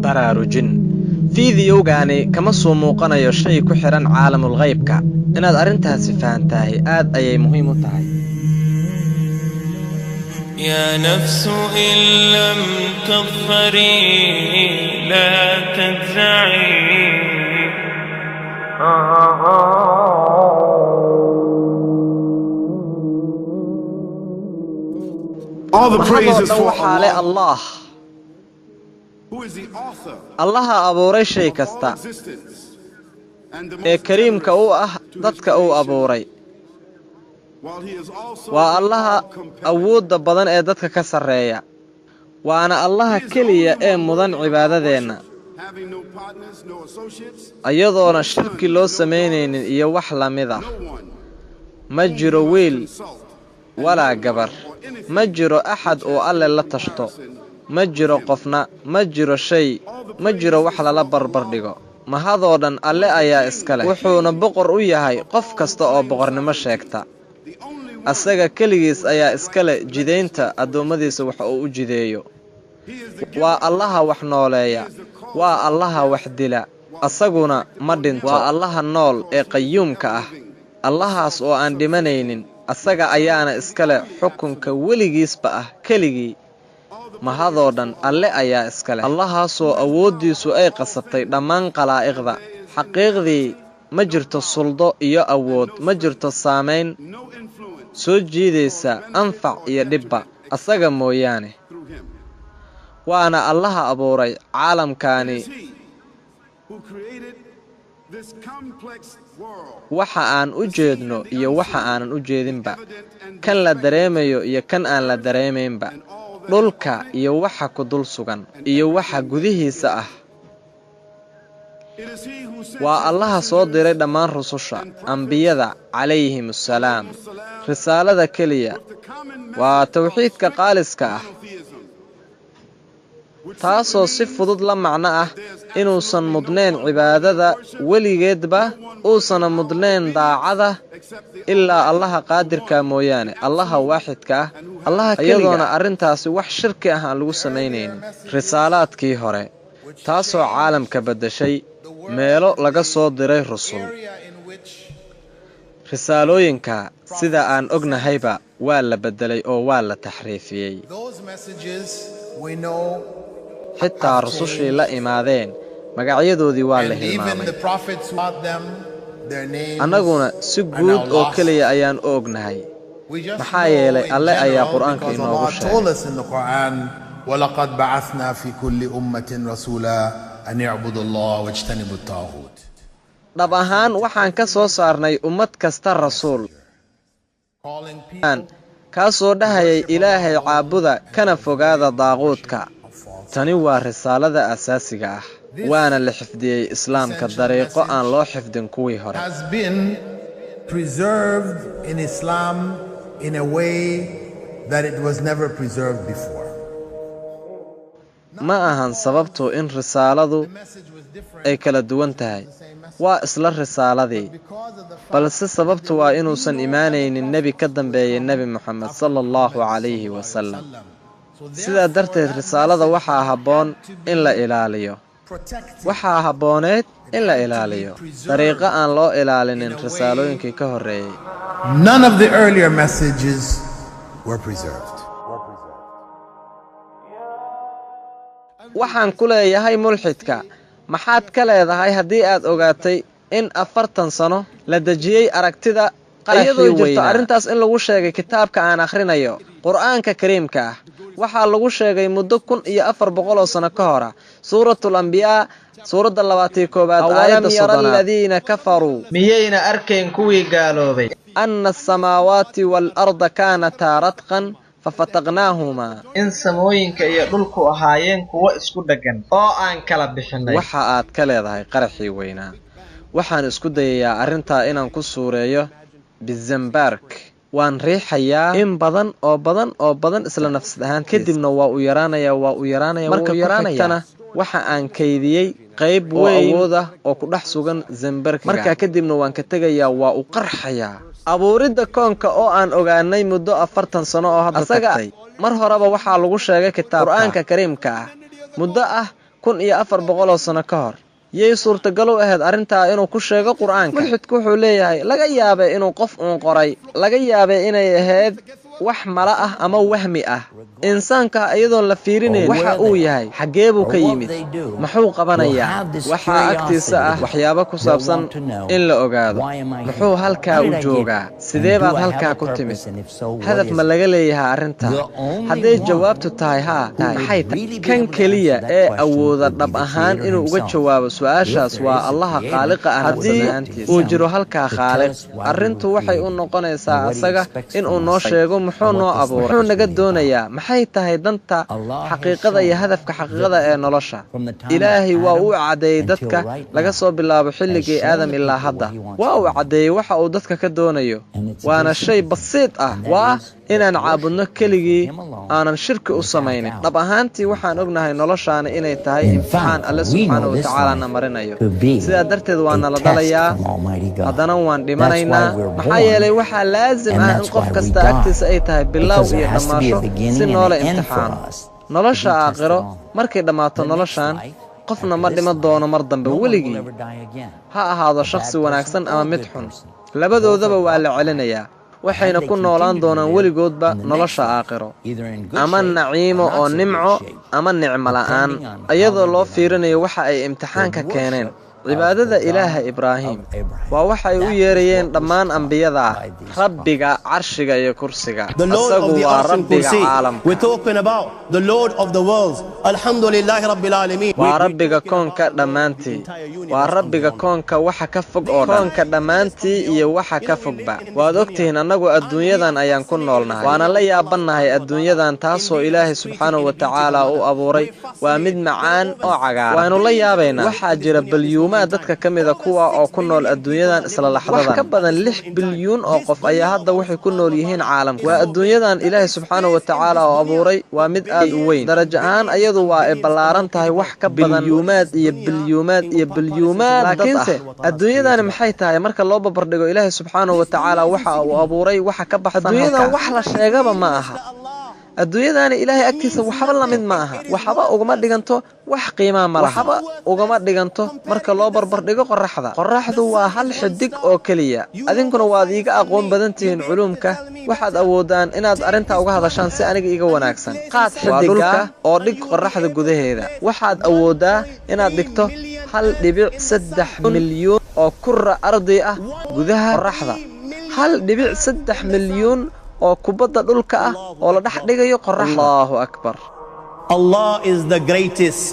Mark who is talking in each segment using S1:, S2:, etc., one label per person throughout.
S1: baraarujin fiidiyowgaani kama soo muuqanayo shay ku xiran caalamul ghaybka inaad arintaasi fahantahay aad ayay muhiim u tahay
S2: يا نفس إن لم تظفري لا تجزعي
S3: All the praises for
S1: Allah.
S3: Allah, who is the author
S1: allaha abuuray shay kasta
S3: of existence and the
S1: ee
S3: most
S1: kariimka u ah dadka uu abuuray
S3: while he is also
S1: waa allaha awoodda badan ee dadka ka sareeya waana allaha kaliya ee mudan cibaadadeenna
S3: having no partners, no associates,
S1: ayadoona shirki loo sameynaynin iyo wax la mid ah
S3: no one
S1: ma jiro wiil
S3: consult
S1: walaa gabar ma jiro axad oo alle la tashto ma jiro qofna ma jiro shay ma jiro wax lala barbar dhigo mahadoo dhan alle ayaa iskale wuxuuna boqor u yahay qof kasta oo boqornimo sheegta asaga kaligiis ayaa iskale jideynta adoomadiisa wax uu u jideeyo waa allaha wax nooleeya waa allaha wax dila asaguna ma dhinto waa allaha nool ee qayyuumka ah allahaas oo aan dhimanaynin asaga ayaana iskale xukunka weligiisba ah keligii mahadoo dhan alle ayaa iskale allahaasoo awooddiisu ay qasabtay dhammaan qalaa'iqda xaqiiqdii ma jirto suldo iyo awood ma jirto saamayn soo jiidaysa anfac iyo dhibba asaga mooyaane waana allaha abuuray caalamkaani waxa aan u jeedno iyo waxa aanan u jeedinba kan la dareemayo iyo kan aan la dareemaynba dhulka iyo waxa ku dul sugan iyo waxa gudihiisa ah waa allaha soo diray dhammaan rususha ambiyada calayhimussalaam risaalada keliya waa tawxiidka qaaliska ah taasoo si fudud la macno ah inuusan mudnayn cibaadada weligeedba uusana mudnayn daacada ilaa allaha qaadirka mooyaane allaha waaxidka ah allaha iyadoona arrintaasi wax shirki ah aan lagu samaynaynin risaalaadkii hore taasoo caalamka beddeshay meelo laga soo diray rusul risaalooyinka sida aan ognahayba waa la beddelay oo waa la taxriifiyey xitaa rusushii la imaadeen magacyadoodii waa la hilmaamay annaguna si guud oo keliya ayaan u ognahay maxaa yeelay alle ayaa qur'aanka inoogu sheegay
S4: ولقد بعثنا في كل أمة رسولا أن يعبدوا الله واجتنبوا الطاغوت
S1: dhab ahaan waxaan ka soo saarnay ummad kasta rasuul kaasoo dhahayay ilaahay caabuda kana fogaada daaquudka tani waa risaalada asaasiga ah waana la xifdiyey islaamka dariiqo aan loo xifdin kuwii hore
S4: has been preserved in Islam in a way that it was never preserved before.
S1: ma ahan sababtu in risaaladu ay kala duwan tahay waa isla risaaladii balse sababtu waa inuusan imaanaynin nebi ka dambeeyay nebi moxamed sallallahu calayhi wasallam sidaa darteed risaalada waxaa habboon in la ilaaliyo waxaa habbooneed in la ilaaliyo dariiqo aan loo ilaalinin risaalooyinkii ka horreeyey
S4: None of the earlier messages were preserved.
S1: waxaan ku leeyahay mulxidka maxaad ka leedahay haddii aad ogaatay in 40 sano la dejiyey aragtida iyadoo jirto arrintaas in lagu sheegay kitaabka aan akhrinayo qur'aanka kariimka ah waxaa lagu sheegay muddo 1400 oo sano ka hor suuratul anbiyaa suuradda 21 aayadda 3 alladina kafaruu miyayna arkayn kuwii gaaloobay anna as-samaawaati wal arda kaanataa ratqan fafataqnaahuma in samooyinka iyo dhulku ahaayeen kuwa isku dhagan oo aan kala bixinay waxa aad ka leedahay qaraxii weynaa waxaan isku dayayaa arrintaa inaan ku suureeyo bizambark waan riixayaa in badan oo badan isla nafsad ahaan kadibna waa u yaraanaya marka yaraanayana waxa aan kaydiyay qayb weyn awooda oo ku dhex sugan zambarka marka kadibna waan ka tagayaa waa u qarxayaa abuuridda koonka oo aan ogaanay muddo 40 sano oo hadda tagtay mar horeba waxaa lagu sheegay kitaabka Qur'aanka Kariimka ah muddo 1400 sano ka hor yey suurtagal u ahayd arinta inuu ku sheego Qur'aanka mulxidku wuxuu leeyahay laga yaabay inuu qof uun qoray laga yaabay inay ahayd wax mala ah ama wahmi ah insaanka iyadoo la fiirinayo waxa uu yahay xagee buu ka yimid muxuu qabanayaa waxa agtiisa ah waxyaabo ku saabsan in la ogaado muxuu halkaa u joogaa sidee baad halkaa ku timid hadaf ma laga leeyahay arinta haday jawaabtu tahay maxay kan kaliya ee awooda dhab ahaan inuu uga jawaabo su'aashaas waa Allaha Khaaliqa ah hadii uu jiro halkaa Khaaliq arintu waxay u noqonaysaa asaga in uu noo sheego muxuu noo abuuray muxuu naga doonayaa maxay tahay danta xaqiiqada iyo hadafka xaqiiqada ee nolosha Ilaahi waa uu cadeeyay dadka laga soo bilaabo xilligii Aadam ilaa hadda waa uu cadeeyay waxa uu dadka ka doonayo waana shay basiid ah waa inaan caabudno keligii aanan shirki u sameeynin dhab ahaantii waxaan ognahay noloshaana inay tahay imtixaan Alle subhanahu wa ta'ala na marinayo sida darteed waan la dalayaa hadana waan dhimanaynaa maxaa yeelay waxa laazim ah in qof kasta agtiisa ay tahay bilow iyo dhamaasho si noole imtixaan nolosha aakhiro markay dhamaato noloshan qofna ma dhima doono mar dambe weligii ha ahaado shakhsi wanaagsan ama mid xun labadoodaba waa la celinayaa waxayna ku noolaan doonaan weligoodba nolosha aakhiro ama naciimo oo nimco ama nicmo la'aan iyadoo loo fiirinayo waxa ay imtixaanka keeneen cibaadada Ilaaha Ibraahim waa waxa ay u yeerayeen dhammaan anbiyada rabbiga carshiga iyo kursiga asagu waa rabbiga caalamka
S5: we're talking about the lord of the world alhamdulillah rabbil alamin
S1: waa rabbiga koonka dhamaantii waa rabbiga koonka waxa ka fog oo dhan koonka dhamaantii iyo waxa ka fogba waad ogtihiin anagu adduunyadan ayaan ku noolnahay waana la yaabanahay adduunyadan taasoo Ilaahay subhanahu wa ta'ala uu abuuray waa mid macaan oo cagaaran waanu la yaabaynaa waxa jira bilyuuma dadka kamida kuwa oo ku nool adduunyadan isla laxdadan wax ka badan 6 bilyan oo qof ayaa hadda waxay ku nool yihiin caalamka waa adduunyadan Ilaahay subhanahu wa ta'ala oo abuuray waa mid aad u weyn darajo ahaan ayadu waa ay balaaran tahay wax ka badan bilyuumaad laakiinse adduunyadan maxay tahay marka loo barbardhigo Ilaahay subhanahu wa ta'ala waxa uu abuuray waxa ka baxsan adduunyadan wax la sheegaba ma aha adduunyadan Ilaahay agtiisa waxba la mid ma aha waxba ugama dhiganto wax qiimo ma laha waxba ugama dhiganto marka loo barbardhigo qorraxdu waa hal xidig oo kaliya adinkuna waad iiga aqoon badan tihiin culumka waxaad awoodaan inaad arinta uga hadashaan si aniga iiga wanaagsan qaad xidiga oo dhig qorraxda gudaheeda waxaad awoodaa inaad dhigto 1.3 milyan oo kurra ardi ah gudaha qorraxda 1.3 milyan oo kubadda dhulka ah oo la dhax dhigayo qorraxda Allahu akbar
S5: Allah is the greatest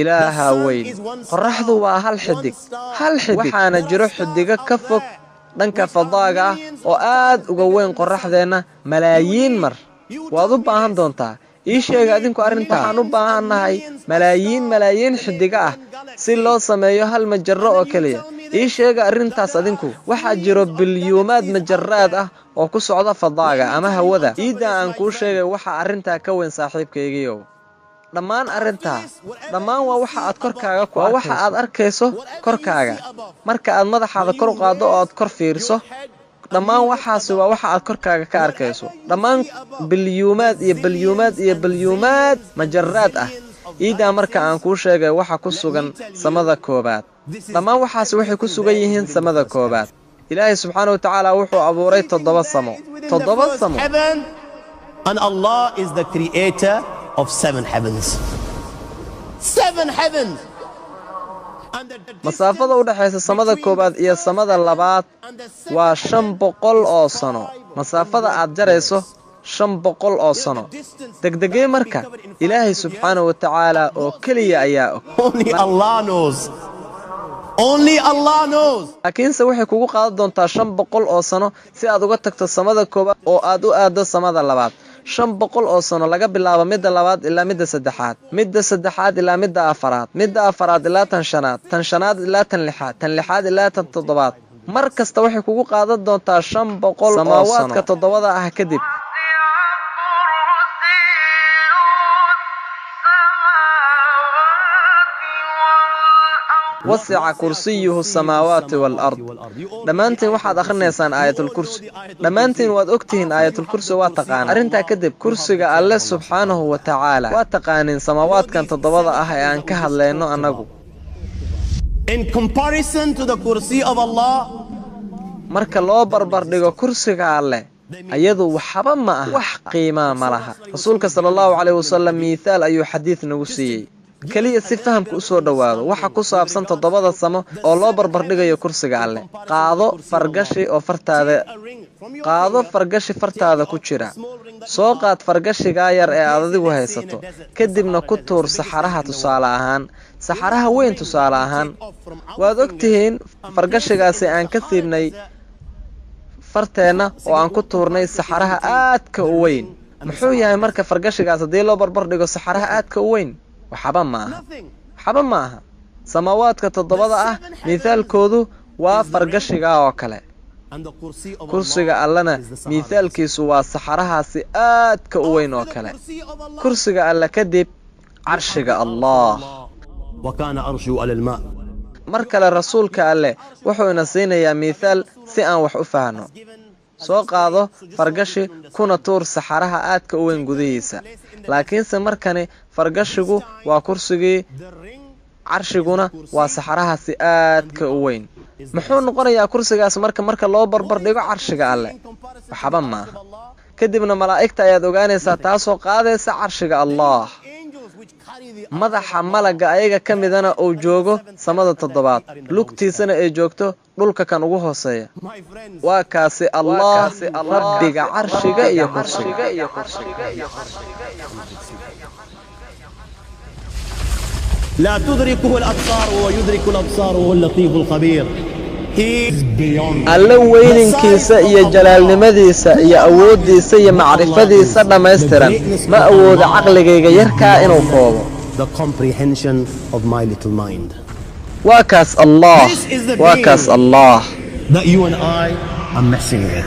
S1: Ilaaha weyn qorraxdu waa hal xidig waxaana jiro xidiga ka fog dhanka fadaaga ah oo aad uga weyn qorraxdeena malaayiin mar waad u baahan doontaa ii sheeg adinku arinta waxaan u baahanahay malaayiin xidiga ah si loo sameeyo hal majaro oo kaliya ii sheeg arintaas adinku waxa jiro bilyuumaad majaraad ah oo ku socda fadaaga ama hawada iida aan ku sheegay waxa arinta ka weyn saaxiibkaygiyo dhammaan waa waxa aad korkaaga ku waxa aad arkayso korkaaga marka aad madaxaada kor u qaado oo aad kor fiiriso dhammaan waxaas waa waxa aad korkaaga ka arkayso dhammaan bilyuumaad majaraad ah iida marka aan ku sheegay waxa ku sugan samada koobaad dhammaan waxaas waxay ku sugan yihiin samada koobaad Ilaahay subhanahu wa ta'ala wuxuu abuuray 7 samo
S5: and Allah is the creator of 7 heavens 7 heavens
S1: masaafada u dhaxaysa samada koobaad iyo samada labaad waa 500 oo sano masaafada aad jarayso 500 oo sano degdegay marka Ilaahay subhanahu wa ta'ala oo kaliya ayaa og
S5: only Allah knows
S1: laakiinse waxay kugu qaadan doontaa 500 oo sano si aad uga tagto samada koobaad oo aad u aado samada labaad 500 oo sano laga bilaabo midda labaad ilaa midda saddexaad ilaa midda afaraad ilaa tan shanaad ilaa tan lixaad ilaa tan toddobaad mar kasta waxay kugu qaadan doontaa 500 samaawaadka toddobada ah kadib وسع كرسيه السماوات والأرض دمانتين واحد أخرنيسان آية الكرسي دمانتين واد أكتهن آية الكرسي واتقان أرنتا كدب كرسي الله سبحانه وتعالى واتقانين سماوات كانت الضباضة أحيان كهد لأنه أنقو
S5: In comparison to the kursi of Allah,
S1: marka loo barbar dhigo kursiga alle ayadu waxba ma aha wax qiimo ma laha rasuulka sallallahu alayhi wasallam miisaal ayuu xadiis nagu siiyay kaliya si fahamku u soo dhawaado waxa ku saabsan toddobada samo oo loo barbar dhigayo kursiga alle qaado fargashi fartaada ku jira soo qaad fargashiga yar ee aad adigu haysato kadibna ku tuur saxaraha tusaale ahaan saxaraha weyn tusaale ahaan waad ogtihiin fargashigaasi aan ka siibnay farteena oo aan ku tuurnay saxaraha aadka u weyn muxuu yahay marka fargashigaas hadii loo barbar dhigo saxaraha aadka u weyn waxba ma aha samaawaadka toddobada ah miisaalkoodu waa fargashiga oo kale kursiga allana miisaalkiisu waa saxarahaasi aadka u weyn oo kale kursiga alla kadib carshiga Allah
S5: وكان عرشه على الماء
S1: mar kale rasuulka alle wuxuu ina siinayaa miisaal si aan wax u faahno soo qaado fargashi kuna tuur saxaraha aadka u weyn gudihiisa laakiinse markani fargashigu waa kursigii carshiguna waa saxarahaasi aadka u weyn muxuu noqonayaa kursigaas marka loo barbar dhigo carshiga alle waxba ma aha kadibna malaa'igta ayaad ogaanaysaa taasoo qaadaysa carshiga Allah madaxa malaga ayaga kamidana uu joogo samada toddobaad lugtiisana ay joogto dhulka kan ugu hooseeya waa kaasi Allah rabbiga carshiga iyo kursiga
S5: لا تدركه الأبصار وهو يدرك الأبصار وهو اللطيف الخبير
S1: alla weyninkiisa iyo jalaalnimadiisa iyo awoodiisa iyo macrifadiisa dhammaystiran ma awoodo caqligayga yarkaa inuu koobo
S5: the comprehension of my little mind
S1: waa kaas Allah
S5: that you and I are messing with